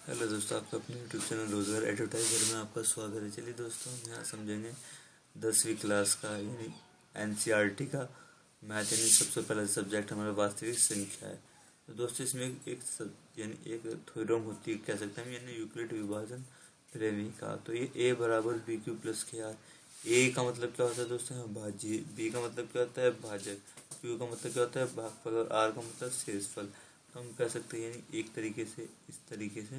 Hello दोस्तों, आपका अपने यूट्यूब चैनल रोजगार एडवर्टाइजर में आपका स्वागत है। चलिए दोस्तों, हम यहाँ समझेंगे 10वीं क्लास का यानी एनसीईआरटी का मैथ यानी सबसे पहला सब्जेक्ट हमारा वास्तविक संख्या है। तो दोस्तों इसमें यानी एक थ्योरम होती है, कह सकते हैं यानी यूक्लिड विभाजन प्रमेय का। तो ये ए बराबर बी क्यू प्लस के आर। ए का मतलब क्या होता है दोस्तों? भाज्य। बी का मतलब क्या होता है? भाजक। क्यू का मतलब क्या होता है? भागफल। और आर का मतलब शेषफल। तो हम कह सकते हैं यानी एक तरीके से, इस तरीके से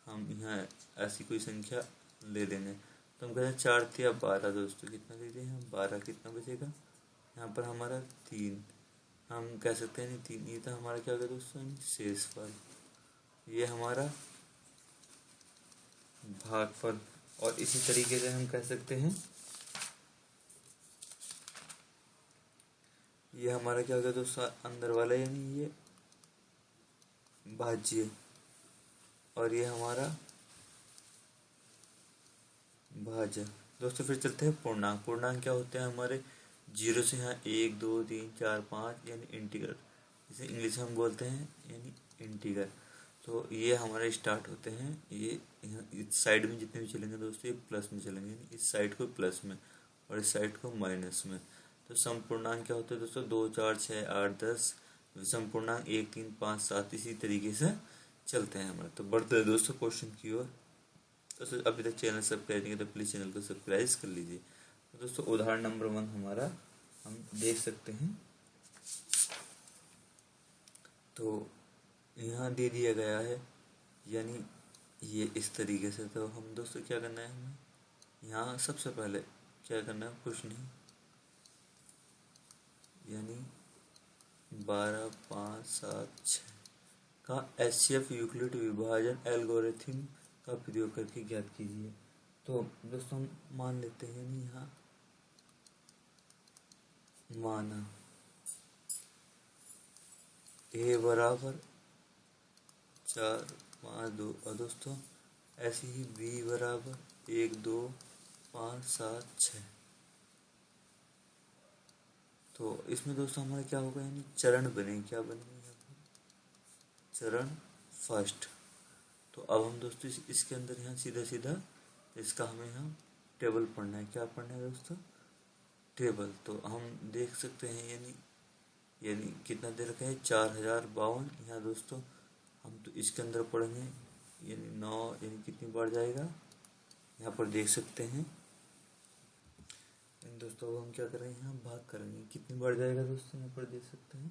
हम यहाँ ऐसी कोई संख्या ले लेंगे। तो हम कहते हैं 4 तिया 12। दोस्तों कितना ले हैं? 12। कितना बचेगा यहाँ पर? हमारा 3। हम कह सकते हैं नहीं 3, ये तो हमारा क्या होगा दोस्तों? शेषफल। ये हमारा भागफल। और इसी तरीके से हम कह सकते हैं ये हमारा क्या होगा दोस्तों? अंदर वाला यानी ये भाज्य। और ये हमारा भाजक। दोस्तों फिर चलते हैं पूर्णांक। पूर्णांक क्या होते हैं हमारे? 0 से यहाँ 1 2 3 4 5 यानी इंटीग्रल, इसे इंग्लिश में हम बोलते हैं यानी इंटीग्रल। तो ये हमारे स्टार्ट होते हैं, ये यहाँ इस साइड में जितने भी चलेंगे दोस्तों ये प्लस में चलेंगे, यानी इस साइड को प्लस में और इस साइड को माइनस में। तो समपूर्णांक क्या होते हैं दोस्तों? 2 4 6 8 10। विषम पूर्णांक 1 3 5 7। इसी तरीके से चलते हैं हमारे। तो बढ़ते हैं दोस्तों क्वेश्चन की ओर। तो अभी तक चैनल सब्सक्राइब नहीं किया तो प्लीज़ चैनल को सब्सक्राइब कर लीजिए। तो दोस्तों उदाहरण नंबर 1 हमारा हम देख सकते हैं। तो यहाँ दे दिया गया है यानी ये इस तरीके से। तो हम दोस्तों क्या करना है? हमें यहाँ सबसे पहले क्या करना है? कुछ नहीं, यानी 12 5 7 6 का एचसीएफ यूक्लिड विभाजन एल्गोरिथम का प्रयोग करके ज्ञात कीजिए। तो दोस्तों हम मान लेते हैं नहीं, यहाँ माना ए बराबर 4 5 2। और दोस्तों ऐसे ही बी बराबर 1 2 5 7 6। तो इसमें दोस्तों हमारा क्या होगा? यानी चरण बने। क्या बनेंगे यहाँ पर? चरण फर्स्ट। तो अब हम दोस्तों इसके अंदर यहाँ सीधा सीधा इसका हमें यहाँ टेबल पढ़ना है। क्या पढ़ना है दोस्तों? टेबल। तो हम देख सकते हैं यानी कितना दे रखा है? 4052। यहाँ दोस्तों हम तो इसके अंदर पढ़ेंगे यानी 9, यानी कितनी बार जाएगा यहाँ पर देख सकते हैं दोस्तों। अब हम क्या करेंगे? यहाँ भाग करेंगे। कितनी बार जाएगा दोस्तों? यहाँ पर देख सकते हैं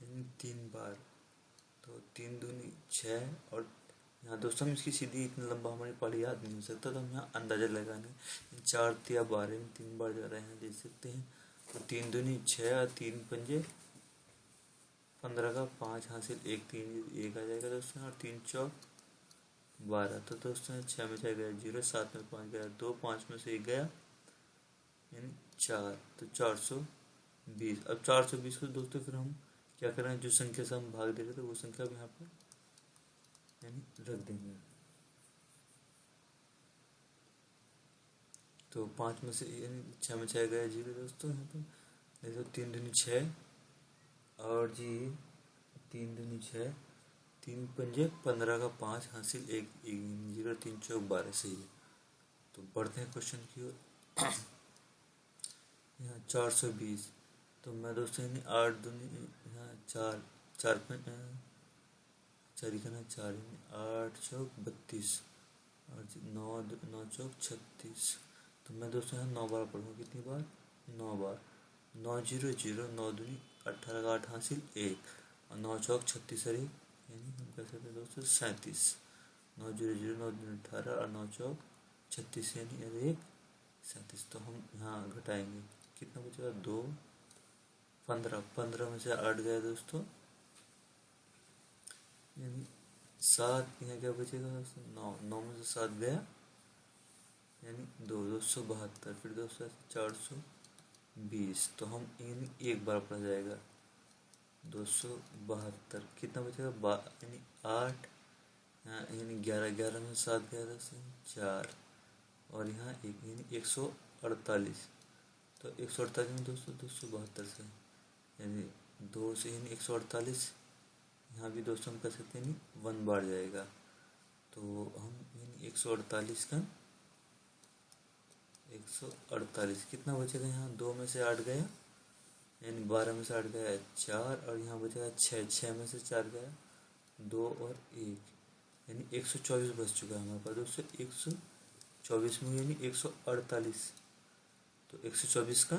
यानी 3 बार। तो 3 दूनी 6। और यहाँ दोस्तों हम इसकी सीधी इतना लंबा हमारी पढ़ी याद नहीं हो सकता, तो हम यहाँ अंदाजा लगाने 4 तिया 12 में 3 बार जा रहे हैं, देख सकते हैं। तो 3 दूनी 6 और 3 पंजे 15 का 5 हासिल 1 3 1 आ जाएगा दोस्तों। और 3 चौक 12। तो दोस्तों 6 में 6 गया 0, 7 में 5 गया 2, 5 में से 1 गया यानी 4। तो 420। अब 420 को दोस्तों फिर हम क्या करें? जो संख्या से हम भाग दे रहे थे वो संख्या भी यहाँ पर यानी रख देंगे। तो 5 में से यानी 6 में 6 गया 0 दोस्तों। यहाँ पर देखो 3 दूनी 6 और जी 3 दूनी 6, 3 पंजे 15 का 5 हासिल 1 0, 3 चौक 12 सही है। तो बढ़ते हैं क्वेश्चन की ओर। यहाँ 420। तो मैं दोस्तों यानी 8 दूनी यहाँ 4 4 का ना 4 यानी 8 चौक 32 और 9 9 चौक 36। तो मैं दोस्तों यहाँ 9 बार पढ़ूँगा। कितनी बार? 9 बार। 9 0 0, 9 दूनी 18 का 8 हासिल 1 और 9 चौक 36 और 1 यानी हम कह सकते हैं दोस्तों 37। 9 0 0, 9 दूनी 18 और 9 चौक 36 यानी 1 37। तो हम यहाँ घटाएंगे। कितना बचेगा? 2 15। 15 में से 8 गया दोस्तों यानी 7। यहाँ क्या बचेगा दोस्तों? 9। 9 में से 7 गया यानी 272। फिर दोस्तों 420। तो हम यानी एक बार पढ़ जाएगा 272। कितना बचेगा? यानी 8 यानी 11। 11 में 7 गया दोस्तों 4 और यहाँ 1 यानी 148। तो 148 में दोस्तों 272 से यानी 2 से यानी 148। यहाँ भी दोस्तों हम कह सकते हैं 1 बार जाएगा। 148 का 148 कितना बचेगा यहाँ, 2 में से 8 गया यानी 12 में से 8 गया 4, और यहाँ बचेगा 6, 6 में से 4 गया 2 और 1, यानी 124 बच चुका है हमारे पास दोस्तों। 124 में यानी 148, तो 124 का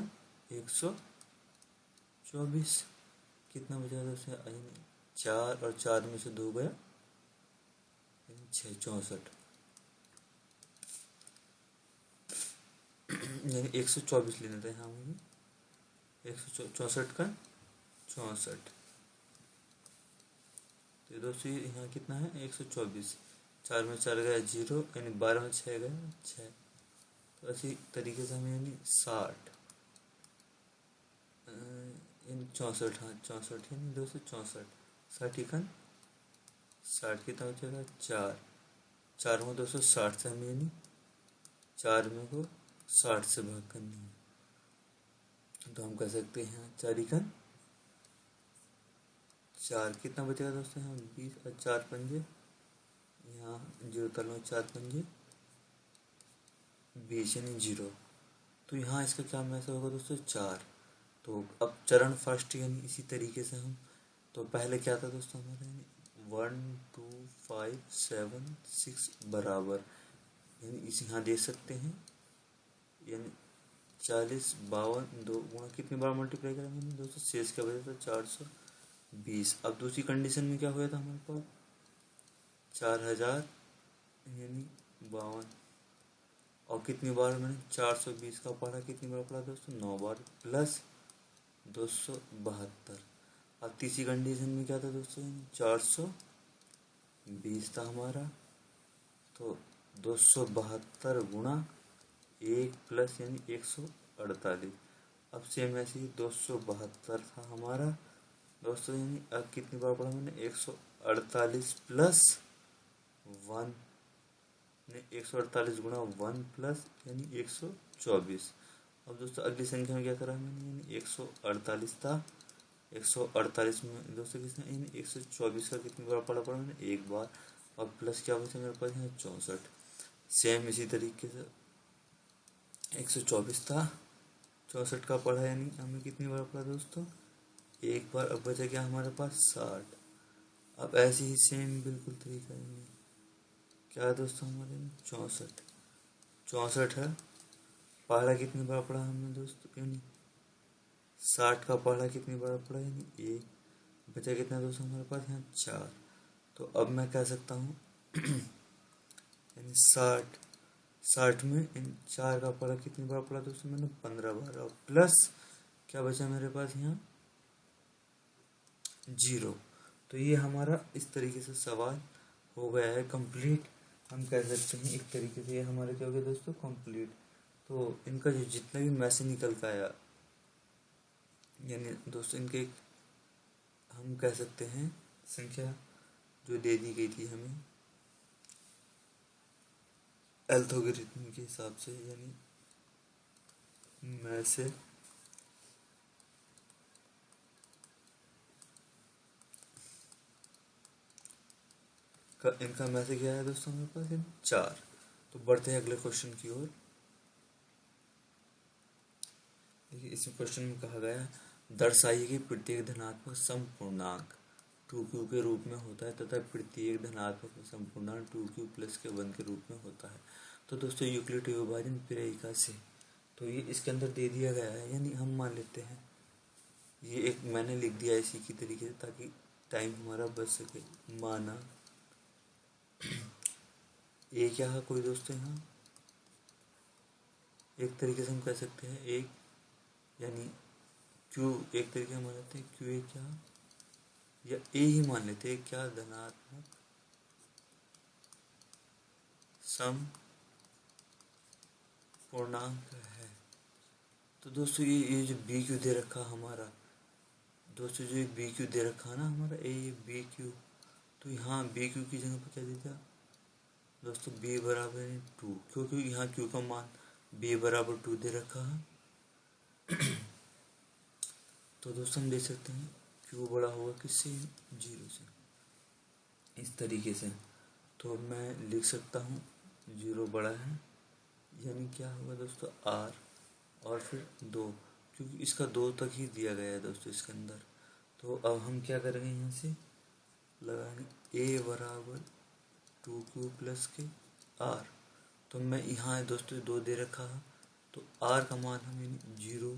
124 कितना बचा दोस्तों, यानी 4 और 4 में से 2 गया यानी 6, 64, यानी 124 लेना था यहाँ मुझे। 164 का 64, तो दोस्तों यहाँ कितना है 124, 4 में 4 गया 0, यानी 12 में 6 गया 6, तो इसी तरीके से हमें यानी 60 यानी 64, हाँ 64 यानी 264, 60 का 60 कितना बचेगा 4, 4 में 260 से हमें यानी 4 में को 60 से भाग करनी है, तो हम कह सकते हैं 4 का 4 कितना बचेगा दोस्तों यहाँ 20 और 4 पंजे, यहाँ 0 तल 4 पंजे 20 यानी 0, तो यहाँ इसका क्या मैसेज होगा दोस्तों 4। तो अब चरण फर्स्ट यानी इसी तरीके से हम, तो पहले क्या था दोस्तों हमारे यानी 1 2 5 7 6 बराबर, यानी इसे यहाँ दे सकते हैं, यानी 40 52 2 गुणा कितनी बार मल्टीप्लाई करेंगे दोस्तों, शेष क्या बचा था 420। अब दूसरी कंडीशन में क्या हुआ था हमारे पास 4000 यानी 52, और कितनी बार मैंने 420 का पढ़ा, कितनी बार पढ़ा दोस्तों 9 बार, प्लस 272। अब तीसरी कंडीशन में क्या था दोस्तों 420 था हमारा, तो 272 गुणा 1 प्लस यानी 148। अब सेम ऐसे ही 272 था हमारा दोस्तों, यानी अब कितनी बार पढ़ा मैंने 148 प्लस 1 ने 148 गुणा 1 प्लस यानी 124। अब दोस्तों अगली संख्या में क्या करा मैंने, यानी 148 था, 148 में दोस्तों किसने यानी 124 का कितनी बार पढ़ा मैंने एक बार, और प्लस क्या बचा मेरे पास यहाँ 64। सेम इसी तरीके से 124 था, 64 का पढ़ा यानी हमें कितनी बार पढ़ा दोस्तों एक बार, अब बचा क्या हमारे पास 60। अब ऐसे ही सेम बिल्कुल तरीका है, क्या है दोस्तों हमारे 64 है, पढ़ा कितनी बार पढ़ा हमने दोस्तों यानी 60 का पढ़ा कितनी बार पढ़ा यानी 1, बचा कितना दोस्तों हमारे पास यहाँ 4। तो अब मैं कह सकता हूँ यानी 60 में इन 4 का पढ़ा कितनी बार पढ़ा दोस्तों मैंने 15 बार, और प्लस क्या बचा मेरे पास यहाँ 0। तो ये हमारा इस तरीके से सवाल हो गया है कंप्लीट, हम कह सकते हैं एक तरीके से ये हमारे क्या हो गया दोस्तों कंप्लीट। तो इनका जो जितना भी मैसेज निकल का आया, यानी दोस्तों इनके हम कह सकते हैं संख्या जो दे दी गई थी हमें एल्गोरिथम के हिसाब से, यानी मैसेज का इनका मैसेज क्या है दोस्तों हमारे पास 4। तो बढ़ते हैं अगले क्वेश्चन की ओर। देखिए इस क्वेश्चन में कहा गया है दर्शाइए कि प्रत्येक धनात्मक समपूर्णांक 2q के रूप में होता है तथा प्रत्येक धनात्मक समपूर्णांक 2q प्लस के 1 के रूप में होता है। तो दोस्तों यूक्लिड विभाजन प्रेरिका से, तो ये इसके अंदर दे दिया गया है, यानी हम मान लेते हैं ये एक मैंने लिख दिया इसी की तरीके से ताकि टाइम हमारा बच सके। माना ए क्या है कोई दोस्तों यहाँ एक तरीके से हम कह सकते हैं एक, यानी क्यू एक तरीके से मान लेते हैं क्यू ए क्या, या ए ही मान लेते हैं क्या धनात्मक सम पूर्णांक है। तो दोस्तों ये जो बी क्यू दे रखा हमारा दोस्तों, जो बी क्यू दे रखा है ना हमारा ए बी क्यू, तो यहाँ बी क्यू की जगह पर क्या दे दिया दोस्तों बी बराबर 2, क्योंकि यहाँ क्यू का मान बी बराबर 2 दे रखा है। तो दोस्तों हम देख सकते हैं क्यू बड़ा होगा किससे 0 से, इस तरीके से। तो मैं लिख सकता हूँ जीरो बड़ा है, यानी क्या होगा दोस्तों आर, और फिर दो, क्योंकि इसका दो तक ही दिया गया है दोस्तों इसके अंदर। तो अब हम क्या करेंगे, यहाँ से लगाएंगे ए बराबर 2q प्लस के आर। तो मैं यहाँ दोस्तों दो दे रखा है, तो आर का मान हम यानी जीरो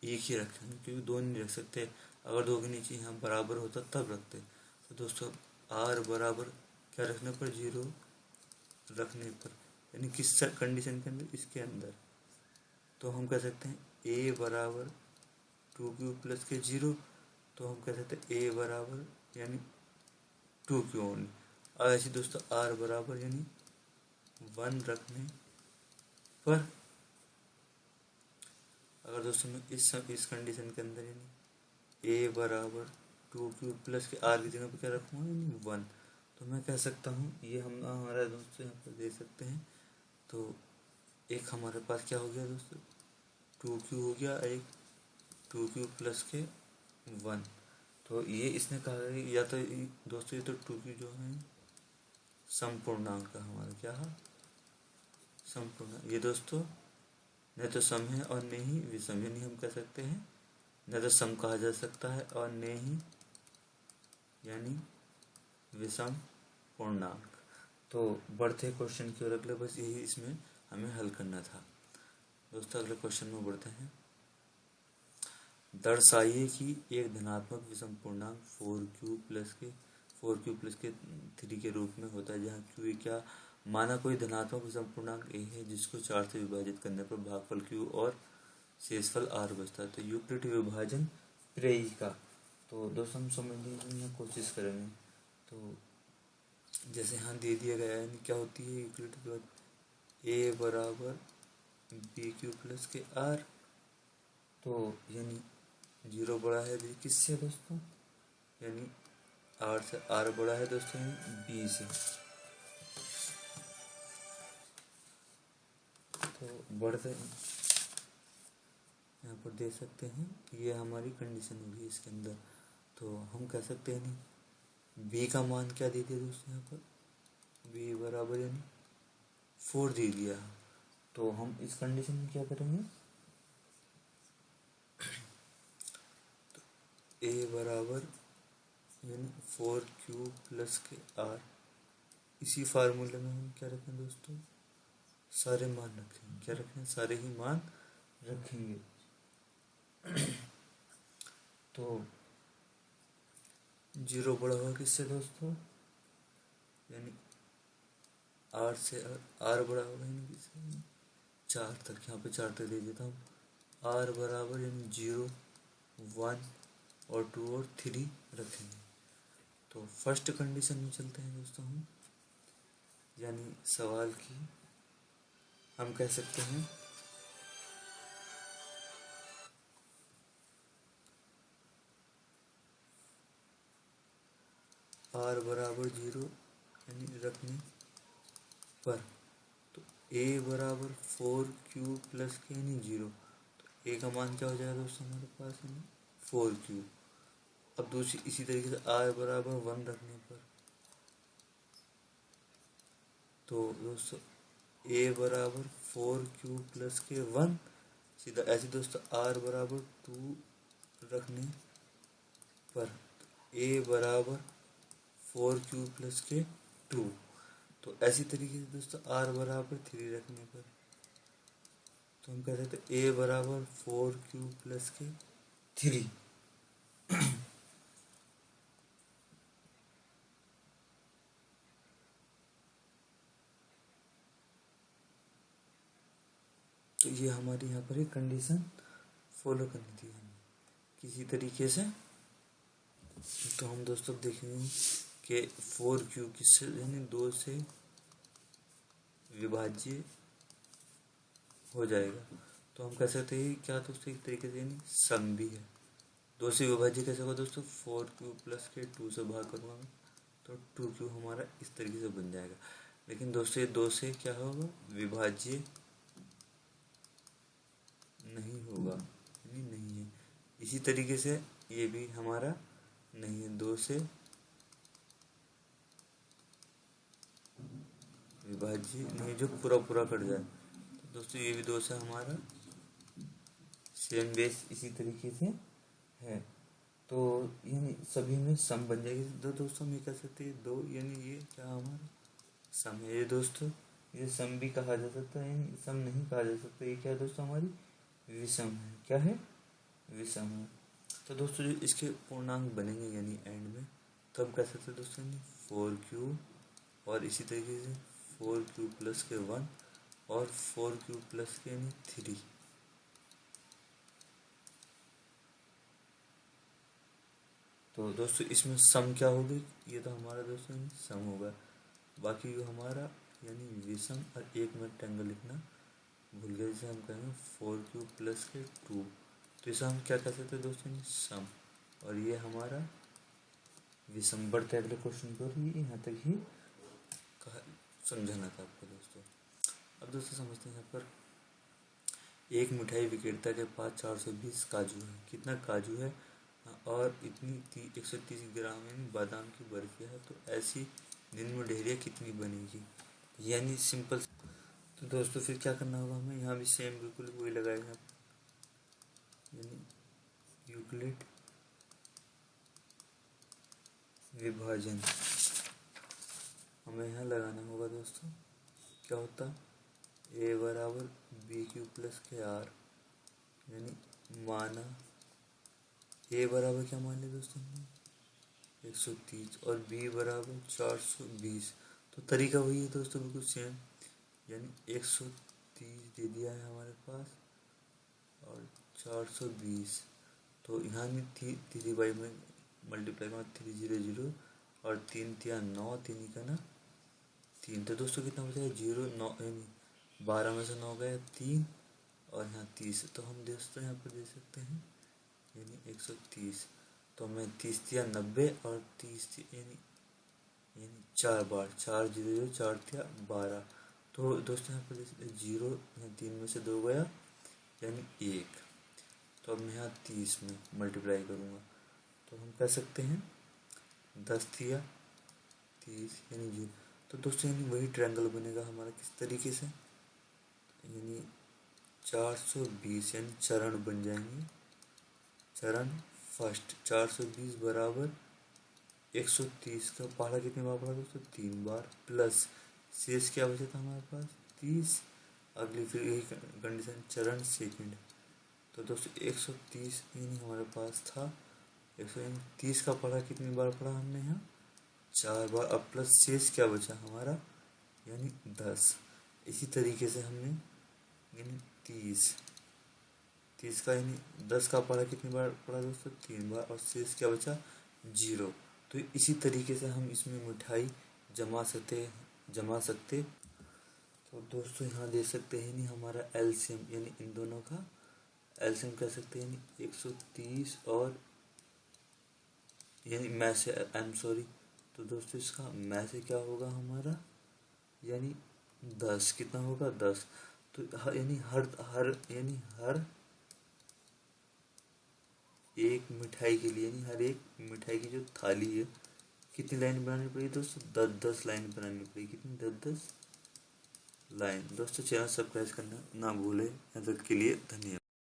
एक ही रखेंगे, क्योंकि दो नहीं रख सकते। अगर दो के नीचे यहाँ बराबर होता तब रखते। तो दोस्तों आर बराबर क्या रखने पर, जीरो रखने पर, यानी किस कंडीशन के अंदर, इसके अंदर। तो हम कह सकते हैं ए बराबर 2q प्लस के जीरो। तो हम कह सकते हैं ए बराबर यानी 2q ओनली। और ऐसे दोस्तों आर बराबर यानी 1 रखने पर, अगर दोस्तों मैं इस कंडीशन के अंदर यानी ए बराबर 2q प्लस के आर की जगह पर क्या रखूँगा, यानी 1, तो मैं कह सकता हूँ ये हम हमारा दोस्तों यहाँ पर दे सकते हैं। तो एक हमारे पास क्या हो गया दोस्तों, 2q हो गया, एक 2q प्लस के 1। तो ये इसने कहा है, या तो दोस्तों ये तो 2q जो है समपूर्णांक का हमारा क्या है, संपूर्ण। ये दोस्तों न तो सम है और न ही विषम, यानी हम कह सकते हैं न तो सम कहा जा सकता है और न ही यानी विषम पूर्णांक। तो बढ़ते क्वेश्चन की ओर अगले, बस यही इसमें हमें हल करना था दोस्तों। अगले क्वेश्चन में बढ़ते हैं। दर्शाइए कि एक धनात्मक विषम पूर्णांक 4q प्लस के 3 के रूप में होता है, जहाँ q क्या माना कोई धनात्मक विषम पूर्णांक a है जिसको 4 से विभाजित करने पर भागफल q और शेषफल r बचता है। तो यूक्लिड विभाजन प्रेयी का, तो दोस्तों हम समझने की कोशिश करेंगे। तो जैसे यहाँ दे दिया गया है, क्या होती है यूक्लिड विभाजन, a बराबर bq प्लस के r। तो यानी जीरो बड़ा है किससे दोस्तों, यानी आर से, आर बड़ा है दोस्तों बी से। तो बढ़ते हैं, यहाँ पर दे सकते हैं ये हमारी कंडीशन होगी इसके अंदर। तो हम कह सकते हैं नहीं बी का मान क्या दे दिया दोस्तों, यहाँ पर बी बराबर यानी 4 दे दिया। तो हम इस कंडीशन में क्या करेंगे, ए बराबर यानी 4q प्लस के आर। इसी फार्मूले में हम क्या रखें दोस्तों, सारे मान रखेंगे। क्या रखें, सारे ही मान रखेंगे। तो जीरो बड़ा होगा किससे दोस्तों, यानी आर से, आर बड़ा होगा यानी किससे, 4 तक। यहाँ पे 4 तक दे देता हूँ। आर बराबर यानी 0, 1 और 2 और 3 रखेंगे। तो फर्स्ट कंडीशन में चलते हैं दोस्तों हम, यानी सवाल की हम कह सकते हैं आर बराबर 0 यानी रखने पर, तो ए बराबर 4q प्लस के यानी 0। तो ए का मान क्या हो जाएगा दोस्तों हमारे पास, यानी 4q। अब दूसरी इसी तरीके से आर बराबर 1 रखने पर, तो दोस्तों ए बराबर 4q प्लस के 1 सीधा ऐसे दोस्तों आर बराबर 2 रखने पर, ए बराबर 4q प्लस के 2। तो ऐसी तरीके से दोस्तों आर बराबर 3 रखने पर, तो हम कह सकते हैं ए बराबर 4q प्लस के 3। तो ये हमारी यहाँ पर एक कंडीशन फॉलो करनी थी हमें किसी तरीके से। तो हम दोस्तों देखेंगे कि 4q किससे यानी 2 से विभाज्य हो जाएगा। तो हम कह सकते हैं क्या दोस्तों, एक तरीके से यानी सम भी है। 2 से विभाज्य कैसे होगा दोस्तों, 4q प्लस के 2 से भाग करूँगा मैं, तो 2q हमारा इस तरीके से बन जाएगा। लेकिन दोस्तों ये 2 से क्या होगा, विभाज्य नहीं होगा, यानी नहीं है। इसी तरीके से ये भी हमारा नहीं है, 2 से विभाज्य नहीं जो पूरा पूरा कट जाए। तो दोस्तों ये भी दोष है हमारा, सेम बेस इसी तरीके से है। तो यानी सभी में सम बन जाएगी। दो दोस्तों हम ये कह सकते हैं दो, यानी ये क्या हमारा सम है ये दोस्तों। ये सम भी कहा जा सकता है, यानी सम नहीं कहा जा सकता। ये क्या है दोस्तों, हमारी विषम है। क्या है, विषम है। तो दोस्तों जो इसके पूर्णांक बनेंगे यानी एंड में, तो हम कह सकते हैं दोस्तों यानी 4 क्यूब, और इसी तरीके से 4 क्यूब प्लस के 1 और 4 क्यूब प्लस के यानी 3। तो दोस्तों इसमें सम क्या होगी, ये तो हमारा दोस्तों यानी सम होगा। बाकी जो हमारा यानी विषम, और एक में ट्रायंगल लिखना भूल गए, जैसे हम कहेंगे 4 क्यूब प्लस के 2, तो इसे हम क्या कह सकते हैं दोस्तों यानी सम, और ये हमारा विषम। बढ़ते अगले क्वेश्चन पर, ये यहाँ तक ही समझाना था आपको दोस्तों। अब दोस्तों समझते हैं यहाँ पर, एक मिठाई विक्रेता के पास 420 काजू है। कितना काजू है, और इतनी 130 ग्राम यानी बादाम की बर्फी है, तो ऐसी निम्न ढेरियाँ कितनी बनेगी, यानी सिंपल। तो दोस्तों फिर क्या करना होगा हमें, यहाँ भी सेम बिल्कुल वही लगाएंगे आप, यानी यूक्लिड विभाजन हमें यहाँ लगाना होगा दोस्तों। क्या होता, ए बराबर बी क्यूब प्लस के आर, यानी माना ए बराबर क्या मान लिया दोस्तों हमने 130, और बी बराबर 420। तो तरीका वही है दोस्तों, बिल्कुल सेम, यानी 130 दे दिया है हमारे पास और 420। तो यहाँ में 3 बाई में मल्टीप्लाई में 3 0 0 और 3 3 9, 3 का ना 3। तो दोस्तों कितना बचा, 0 9, यानी 12 में से 9 गया 3, और यहाँ 30। तो हम दोस्तों यहाँ पर दे सकते हैं यानी 130। तो मैं 30 दिया 90, और 30 यानी 4 बार 4 0 0 4 दिया 12। तो दोस्तों यहाँ पर 0 यहाँ 3 में से 2 गया यानी 1। तो अब मैं यहाँ 30 में मल्टीप्लाई करूँगा, तो हम कह सकते हैं 10 दिया 30 यानी 0। तो दोस्तों यानी वही ट्रायंगल बनेगा हमारा किस तरीके से, यानी 420 यानी चरण बन जाएंगे। चरण फर्स्ट 420 बराबर 130 का पहाड़ा कितने बार पढ़ा दोस्तों, 3 बार, प्लस शेष क्या बचा था हमारे पास 30। अगली फिर यही कंडीशन चरण सेकंड। तो दोस्तों 130 यानी हमारे पास था 130 का पढ़ा कितनी बार पढ़ा हमने यहाँ 4 बार। अब प्लस शेष क्या बचा हमारा यानी 10। इसी तरीके से हमने यानी 30 का यानी 10 का पढ़ा कितनी बार पढ़ा दोस्तों 3 बार, और शेष क्या बचा 0। तो इसी तरीके से हम इसमें मिठाई जमा सकते। तो दोस्तों यहाँ दे सकते हैं नहीं हमारा एलसीएम, यानी इन दोनों का एलसीएम कह सकते हैं यानी 130 और यानी मैं से तो दोस्तों इसका मैं से क्या होगा हमारा यानी 10। कितना होगा 10। तो यानी हर एक मिठाई के लिए, यानी हर एक मिठाई की जो थाली है कितनी लाइन बनानी पड़ेगी दोस्तों 10 लाइन बनानी पड़ेगी। कितनी 10 लाइन। दोस्तों चैनल सब्सक्राइब करना ना भूलें। यहाँ तक के लिए धन्यवाद।